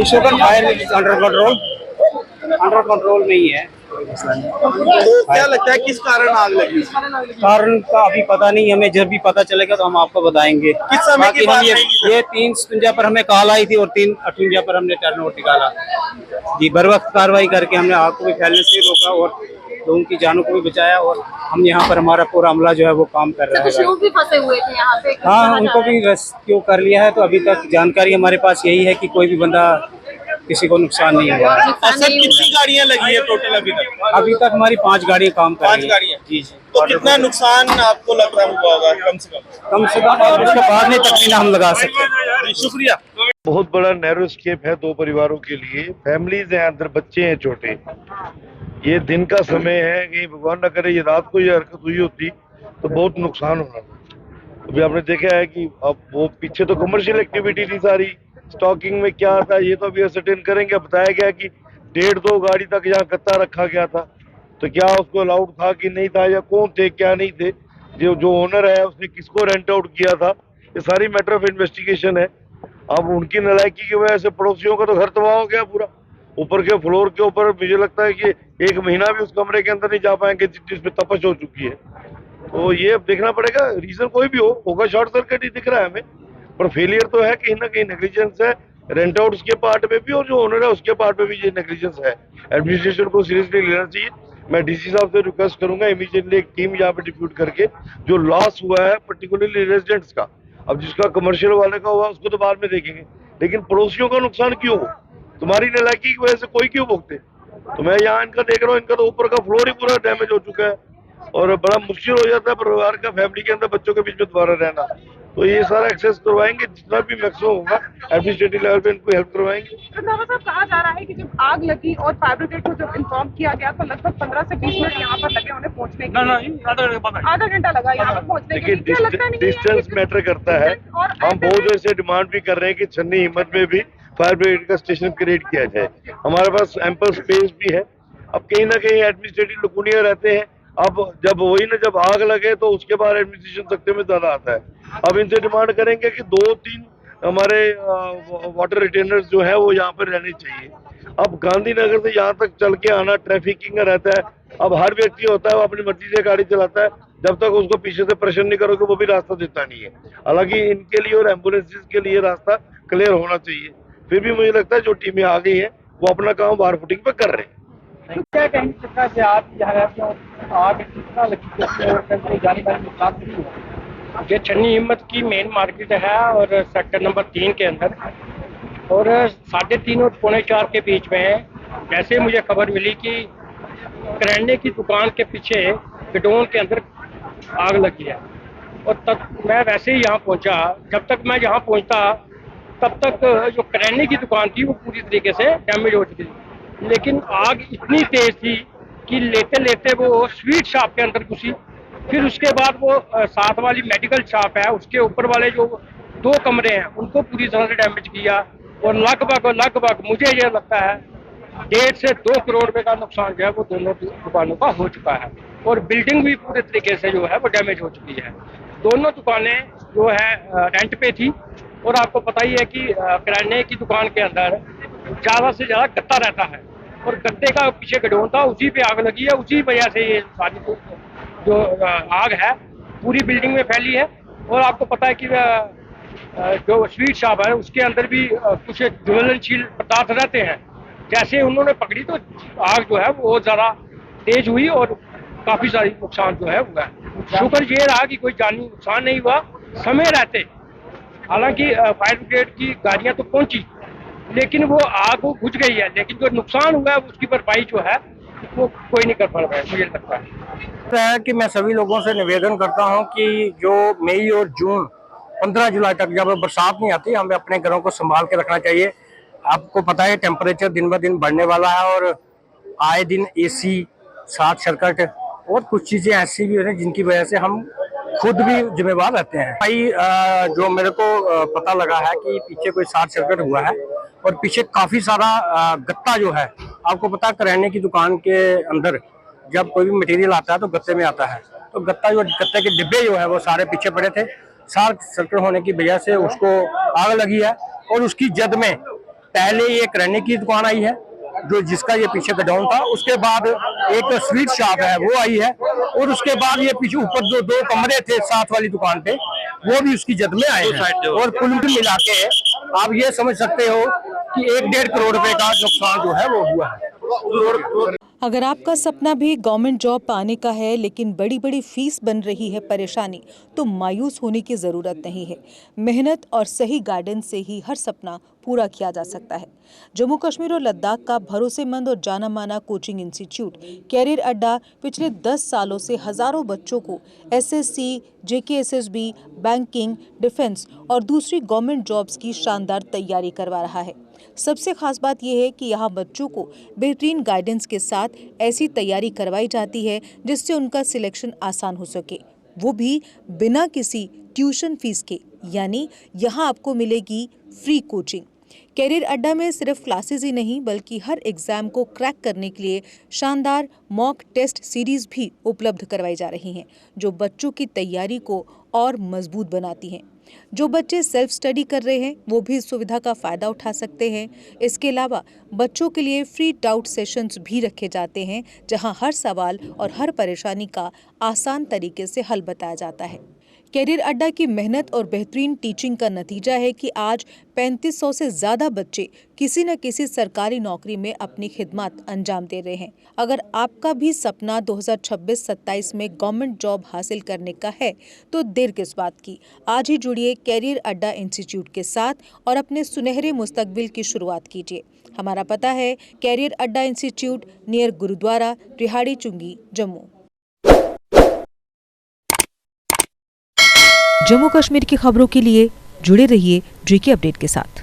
Sugar fire under control में ही है। तो क्या लगता है किस कारण आग लगी? कारण का अभी पता नहीं, हमें जब भी पता चलेगा तो हम आपको बताएंगे। किस समय की बात है ये 3 53 पर हमें कॉल आई थी और 3 58 पर हमने टर्नआउट निकाला जी। बर वक्त कार्रवाई करके हमने आग को भी फैलने से रोका और लोगों की जानों को भी बचाया और हम यहाँ पर हमारा पूरा अमला जो है वो काम कर रहा है। कुछ लोग भी फंसे हुए थे यहाँ पे। हाँ, उनको भी रेस्क्यू कर लिया है। तो अभी तक जानकारी हमारे पास यही है कि कोई भी बंदा, किसी को नुकसान नहीं हुआ। सर कितनी गाड़ियाँ लगी है टोटल अभी तक? अभी तक हमारी 5 गाड़ियाँ काम कर रही हैं। 5 गाड़ियाँ जी जी। तो कितना नुकसान आपको लग रहा होगा कम से कम? और उसके बाद में तकरीबन हम लगा सकते हैं। शुक्रिया। बहुत बड़ा नैरो स्केप है 2 परिवारों के लिए। फैमिलीज हैं अंदर, बच्चे हैं छोटे। ये दिन का समय है, कहीं भगवान न करे ये रात को ये हरकत हुई होती तो बहुत नुकसान होना था। अभी आपने देखा है कि अब वो पीछे तो कमर्शियल एक्टिविटी थी सारी, स्टॉकिंग में क्या था ये तो अभी असर्टेन करेंगे। बताया गया कि 1.5-2 गाड़ी तक यहाँ कत्ता रखा गया था, तो क्या उसको अलाउड था कि नहीं था, या कौन थे क्या नहीं थे, जो ओनर है उसने किसको रेंट आउट किया था, ये सारी मैटर ऑफ इन्वेस्टिगेशन है। अब उनकी नालायकी की वजह से पड़ोसियों का तो घर तबाह हो गया पूरा। ऊपर के फ्लोर के ऊपर मुझे लगता है कि 1 महीना भी उस कमरे के अंदर नहीं जा पाएंगे जिसमें तपश हो चुकी है। तो ये अब देखना पड़ेगा, रीजन कोई भी होगा, शॉर्ट सर्किट ही दिख रहा है हमें, पर फेलियर तो है, कहीं ना कहीं नेग्लिजेंस है रेंट आउट के पार्ट में भी और जो ओनर है उसके पार्ट में भी ये नेग्लिजेंस है। एडमिनिस्ट्रेशन को सीरियसली लेना चाहिए। मैं डीसी साहब से रिक्वेस्ट करूंगा इमीडिएटली एक टीम यहाँ पे डिप्यूट करके जो लॉस हुआ है पर्टिकुलरली रेजिडेंट्स का, अब जिसका कमर्शियल वाले का हुआ उसको तो बाद में देखेंगे, लेकिन पड़ोसियों का नुकसान क्यों हो? तुम्हारी नालायकी की वजह से कोई क्यों भुगते? तो मैं यहाँ इनका देख रहा हूँ, इनका तो ऊपर का फ्लोर ही पूरा डैमेज हो चुका है और बड़ा मुश्किल हो जाता है परिवार का, फैमिली के अंदर बच्चों के बीच में दोबारा रहना। तो ये सारा एक्सेस करवाएंगे, जितना भी मैक्सिमम होगा एडमिनिस्ट्रेटिव लेवल पे इनको हेल्प करवाएंगे। रंधावा साहब, कहा जा रहा है कि जब आग लगी और फायर ब्रिगेड को जब इन्फॉर्म किया गया तो लगभग 15 से 20 मिनट यहाँ पर लगे उन्हें पहुँचने के लिए। आधा घंटा लगा यहाँ पर पहुँचने के लिए। क्या लगता नहीं डिस्टेंस मैटर करता है। हम बहुत ऐसे डिमांड भी कर रहे हैं कि छन्नी हिम्मत में भी फायर ब्रिगेड का स्टेशन क्रिएट किया जाए। हमारे पास एम्पल स्पेस भी है। अब कहीं ना कहीं एडमिनिस्ट्रेटिव लुकुनिया रहते हैं। अब जब आग लगे तो उसके बाद एडमिनिस्ट्रेशन सख्ते में ज्यादा आता है। अब इनसे डिमांड करेंगे कि 2-3 हमारे वाटर रिटेनर्स जो है वो यहाँ पर रहने चाहिए। अब गांधीनगर से यहाँ तक चल के आना ट्रैफिकिंग का रहता है। अब हर व्यक्ति होता है वो अपनी मर्जी से गाड़ी चलाता है, जब तक उसको पीछे से प्रेशर नहीं करोगे वो भी रास्ता देता नहीं है। हालांकि इनके लिए और एम्बुलेंसेज के लिए रास्ता क्लियर होना चाहिए। फिर भी मुझे लगता है जो टीमें आ गई हैं वो अपना काम बार फुटिंग पे कर रहे हैं। क्या कहेंगे सरकार से आप आग कितना लगी जानकारी नुकसान नहीं हुआ? ये छन्नी हिम्मत की मेन मार्केट है और सेक्टर नंबर 3 के अंदर, और 3:30 और 3:45 के बीच में जैसे मुझे खबर मिली कि किराने की दुकान के पीछे गोडाउन के अंदर आग लगी है, और तब मैं वैसे ही यहाँ पहुँचा। जब तक मैं यहाँ पहुँचता तब तक जो किराने की दुकान थी वो पूरी तरीके से डैमेज हो चुकी थी, लेकिन आग इतनी तेज थी कि लेते लेते वो स्वीट शॉप के अंदर घुसी। फिर उसके बाद वो साथ वाली मेडिकल शॉप है उसके ऊपर वाले जो 2 कमरे हैं उनको पूरी तरह से डैमेज किया, और लगभग मुझे ये लगता है 1.5 से 2 करोड़ रुपए का नुकसान जो है वो दोनों दुकानों का हो चुका है, और बिल्डिंग भी पूरे तरीके से जो है वो डैमेज हो चुकी है। दोनों दुकानें जो है रेंट पे थी, और आपको पता ही है कि किराने की दुकान के अंदर ज़्यादा से ज़्यादा गत्ता रहता है, और गत्ते का पीछे गोडाउन था, उसी पे आग लगी है। उसी वजह से ये सारी जो आग है पूरी बिल्डिंग में फैली है। और आपको पता है कि जो स्वीट शॉप है उसके अंदर भी कुछ ज्वलनशील पदार्थ रहते हैं। जैसे उन्होंने पकड़ी तो आग जो है वो ज़्यादा तेज हुई और काफ़ी सारी नुकसान जो है हुआ है। शुक्र ये रहा कि कोई जानी नुकसान नहीं हुआ समय रहते। हालांकि फायर ब्रिगेड की गाड़ियां तो पहुंची, लेकिन वो आग वो बुझ गई है, लेकिन जो नुकसान हुआ है उसकी भरपाई जो है वो कोई नहीं कर पा रहा है, मुझे लगता है। कि मैं सभी लोगों से निवेदन करता हूं कि जो मई और जून 15 जुलाई तक जब बरसात नहीं आती हमें अपने घरों को संभाल के रखना चाहिए। आपको पता है टेम्परेचर दिन ब दिन बढ़ने वाला है, और आए दिन AC, शॉर्ट सर्किट और कुछ चीज़ें ऐसी भी हैं जिनकी वजह से हम खुद भी जिम्मेवार रहते हैं। भाई जो मेरे को पता लगा है कि पीछे कोई शॉर्ट सर्किट हुआ है और पीछे काफी सारा गत्ता जो है, आपको पता किराने की दुकान के अंदर जब कोई भी मटेरियल आता है तो गत्ते में आता है, तो गत्ता जो गत्ते के डिब्बे जो है वो सारे पीछे पड़े थे। शॉर्ट सर्किट होने की वजह से उसको आग लगी है और उसकी जद में पहले ये किराने की दुकान आई है जो जिसका ये पीछे गोडाउन था, उसके बाद एक स्वीट शॉप है वो आई है और उसके बाद ये पीछे ऊपर जो 2 कमरे थे साथ वाली दुकान पे वो भी उसकी जद में आए हैं। और कुल मिला के आप ये समझ सकते हो कि 1-1.5 करोड़ रुपए का नुकसान जो है वो हुआ है। अगर आपका सपना भी गवर्नमेंट जॉब पाने का है लेकिन बड़ी बड़ी फीस बन रही है परेशानी, तो मायूस होने की ज़रूरत नहीं है। मेहनत और सही गाइडेंस से ही हर सपना पूरा किया जा सकता है। जम्मू कश्मीर और लद्दाख का भरोसेमंद और जाना माना कोचिंग इंस्टीट्यूट कैरियर अड्डा पिछले 10 सालों से हजारों बच्चों को SSC, JKSSB, बैंकिंग, डिफेंस और दूसरी गवर्नमेंट जॉब्स की शानदार तैयारी करवा रहा है। सबसे खास बात यह है कि यहाँ बच्चों को बेहतरीन गाइडेंस के साथ ऐसी तैयारी करवाई जाती है जिससे उनका सिलेक्शन आसान हो सके, वो भी बिना किसी ट्यूशन फीस के। यानी यहाँ आपको मिलेगी फ्री कोचिंग। कैरियर अड्डा में सिर्फ क्लासेस ही नहीं बल्कि हर एग्जाम को क्रैक करने के लिए शानदार मॉक टेस्ट सीरीज भी उपलब्ध करवाई जा रही हैं, जो बच्चों की तैयारी को और मजबूत बनाती हैं। जो बच्चे सेल्फ स्टडी कर रहे हैं वो भी इस सुविधा का फायदा उठा सकते हैं। इसके अलावा बच्चों के लिए फ्री डाउट सेशंस भी रखे जाते हैं, जहां हर सवाल और हर परेशानी का आसान तरीके से हल बताया जाता है। कैरियर अड्डा की मेहनत और बेहतरीन टीचिंग का नतीजा है कि आज 3500 से ज़्यादा बच्चे किसी न किसी सरकारी नौकरी में अपनी खिदमत अंजाम दे रहे हैं। अगर आपका भी सपना 2026-27 में गवर्नमेंट जॉब हासिल करने का है तो देर किस बात की। आज ही जुड़िए कैरियर अड्डा इंस्टीट्यूट के साथ और अपने सुनहरे मुस्तकबिल की शुरुआत कीजिए। हमारा पता है कैरियर अड्डा इंस्टीट्यूट, नियर गुरुद्वारा, रिहाड़ी चुंगी, जम्मू। जम्मू कश्मीर की खबरों के लिए जुड़े रहिए JK अपडेट के साथ।